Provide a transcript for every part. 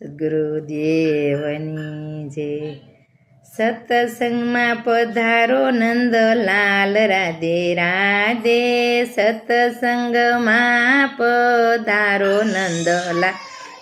સદગુરુદેવની જય. સત્સંગમાં પધારો નંદલાલ રાધે રાધે. સત્સંગમાં પધારો નંદલાલ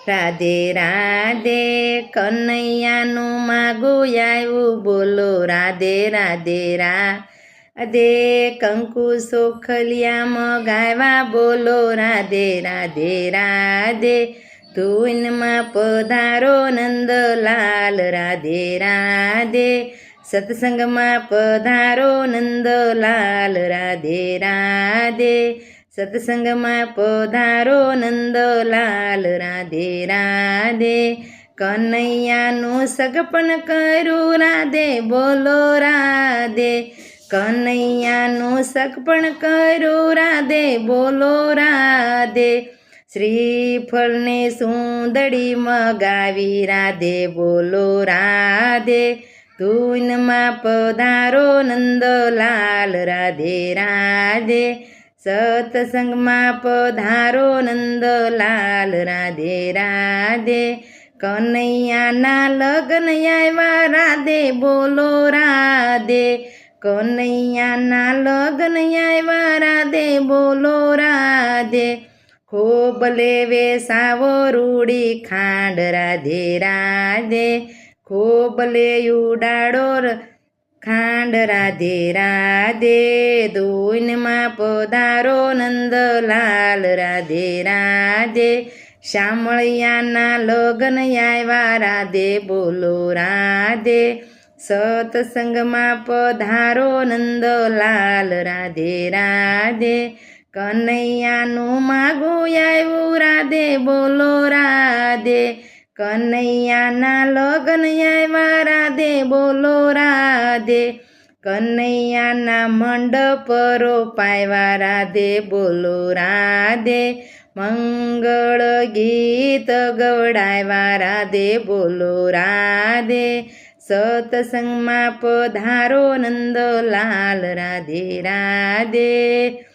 રાધે રાધે. કનૈયાનું માગું આવ્યું બોલો રાધે રાધે રાધે. કંકુ સોખલિયા મગાવ્યા બોલો રાધે રાધે રાધે. ધૂનમાં પધારો નંદલાલ રાધે રાધે. સત્સંગમાં પધારો નંદલાલ રાધે રાધે. સત્સંગમાં પધારો નંદલાલ રાધે રાધે. કનૈયાનું સગપન કરું રાધે બોલો રાધે. કનૈયાનું સગપન કરું રાધે બોલો રાધે. શ્રીફળને સુંદડી મગાવી રાધે બોલો રાધે. ધૂનમાં પધારો નંદલાલ રાધે રાધે. સત્સંગમાં પધારો નંદલાલ રાધે રાધે. કનૈયાના લગ્ન આવ્યા રાધે બોલો રાધે. કનૈયાના લગ્ન આવ્યા રાધે બોલો રાધે. ખૂબ લેવે સાવો રૂડી ખાંડ રાધે રાધે. ખૂબ લે ઉડાડો ખાંડ રાધે રાધે. ધૂનમાં પધારો નંદલાલ રાધે રાધે. શામળિયાના લગ્ન આવ્યા રાધે બોલો રાધે. સત્સંગમાં પધારો નંદલાલ રાધે રાધે. કનૈયાનું માગું આવ્યું રાધે બોલો રાધે. કનૈયાના લગ્ન આવ્યા રાધે બોલો રાધે. કનૈયાના મંડપ રોપાવ્યા રાધે બોલો રાધે. મંગળ ગીત ગવડાવ્યા રાધે બોલો રાધે. સત્સંગમાં પધારો નંદલાલ રાધે રાધે.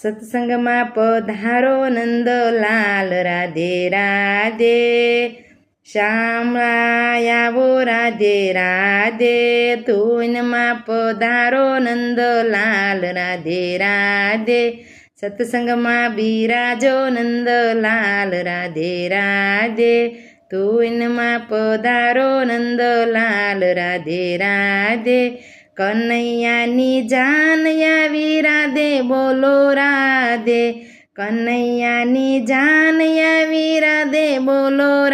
સત્સંગમાં પધારો નંદલાલ રાધે રાધે. શામળાયાવો રાધે રાધે. ધૂનમાં પધારો નંદલાલ રાધે રાધે. સત્સંગમાં બિરાજો નંદલાલ રાધે રાધે. ધૂનમાં પધારો નંદલાલ રાધે રાધે. કનૈયાની જાન આવી રાધે બોલો રાધે. કનૈયાની જાન આવી રાધે બોલો